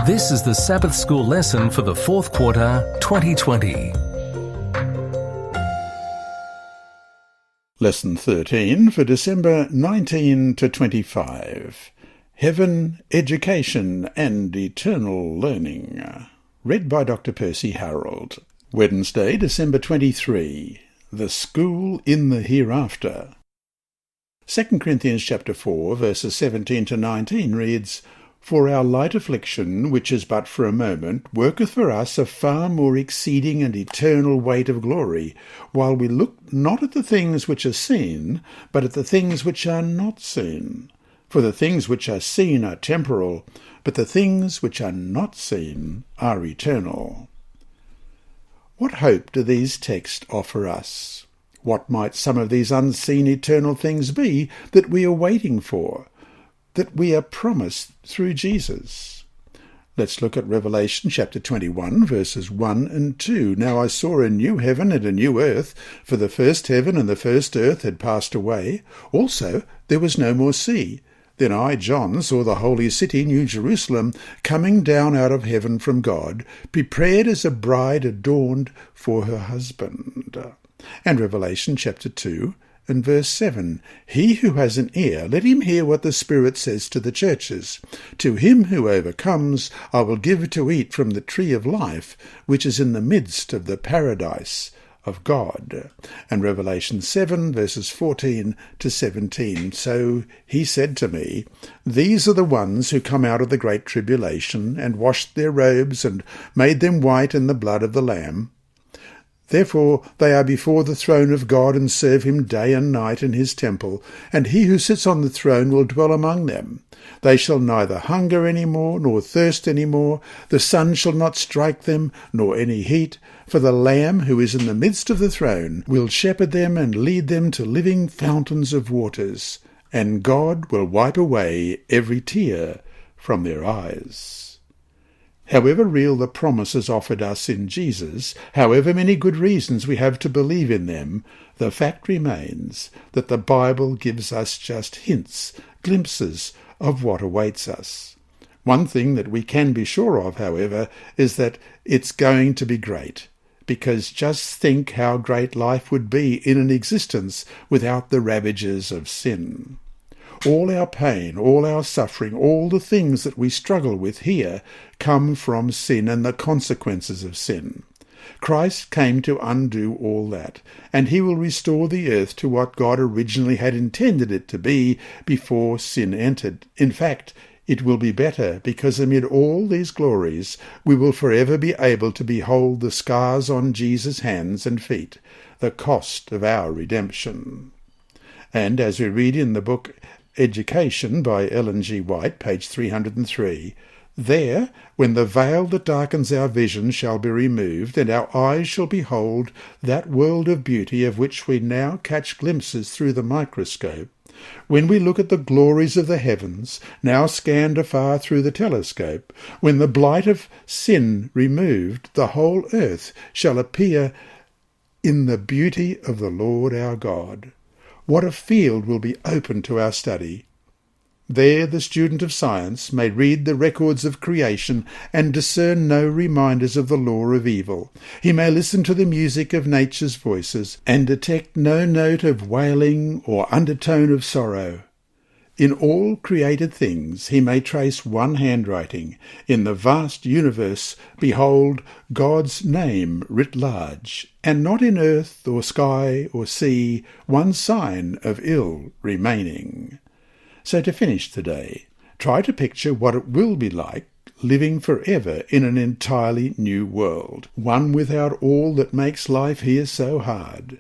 This is the Sabbath School lesson for the fourth quarter, 2020. Lesson 13 for December 19 to 25. Heaven, Education and Eternal Learning. Read by Dr. Percy Harrold. Wednesday, December 23. The School in the Hereafter. 2 Corinthians chapter 4, verses 17 to 19 reads, For our light affliction, which is but for a moment, worketh for us a far more exceeding and eternal weight of glory, while we look not at the things which are seen, but at the things which are not seen. For the things which are seen are temporal, but the things which are not seen are eternal. What hope do these texts offer us? What might some of these unseen eternal things be that we are waiting for, that we are promised through Jesus? Let's look at Revelation chapter 21, verses 1 and 2. Now I saw a new heaven and a new earth, for the first heaven and the first earth had passed away. Also there was no more sea. Then I, John, saw the holy city, New Jerusalem, coming down out of heaven from God, prepared as a bride adorned for her husband. And Revelation chapter 2, and verse 7, He who has an ear, let him hear what the Spirit says to the churches. To him who overcomes, I will give to eat from the tree of life, which is in the midst of the paradise of God. And Revelation 7, verses 14 to 17, So he said to me, These are the ones who come out of the great tribulation, and washed their robes, and made them white in the blood of the Lamb. Therefore they are before the throne of God, and serve him day and night in his temple, and he who sits on the throne will dwell among them. They shall neither hunger any more, nor thirst any more. The sun shall not strike them, nor any heat. For the Lamb who is in the midst of the throne will shepherd them and lead them to living fountains of waters, and God will wipe away every tear from their eyes. However real the promises offered us in Jesus, however many good reasons we have to believe in them, the fact remains that the Bible gives us just hints, glimpses of what awaits us. One thing that we can be sure of, however, is that it's going to be great, because just think how great life would be in an existence without the ravages of sin. All our pain, all our suffering, all the things that we struggle with here come from sin and the consequences of sin. Christ came to undo all that, and he will restore the earth to what God originally had intended it to be before sin entered. In fact, it will be better, because amid all these glories we will forever be able to behold the scars on Jesus' hands and feet, the cost of our redemption. And as we read in the book Education by Ellen G. White, page 303, There, when the veil that darkens our vision shall be removed, and our eyes shall behold that world of beauty of which we now catch glimpses through the microscope, when we look at the glories of the heavens, now scanned afar through the telescope, when the blight of sin removed, the whole earth shall appear in the beauty of the Lord our God. What a field will be open to our study! There the student of science may read the records of creation and discern no reminders of the law of evil. He may listen to the music of nature's voices and detect no note of wailing or undertone of sorrow. In all created things he may trace one handwriting. In the vast universe behold God's name writ large, and not in earth or sky or sea one sign of ill remaining. So to finish today, try to picture what it will be like living forever in an entirely new world, one without all that makes life here so hard.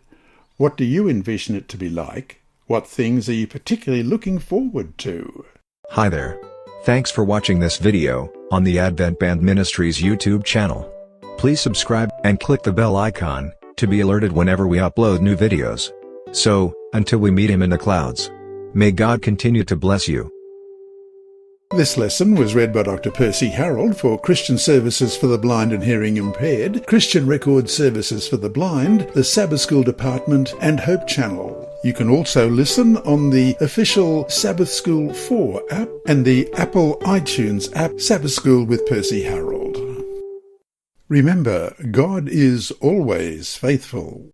What do you envision it to be like? What things are you particularly looking forward to? Hi there. Thanks for watching this video on the Advent-band Ministries YouTube channel. Please subscribe and click the bell icon to be alerted whenever we upload new videos. So, until we meet him in the clouds, may God continue to bless you. This lesson was read by Dr. Percy Harrold for Christian Services for the Blind and Hearing Impaired, Christian Record Services for the Blind, the Sabbath School Department, and Hope Channel. You can also listen on the official Sabbath School 4 app and the Apple iTunes app Sabbath School with Percy Harrold. Remember, God is always faithful.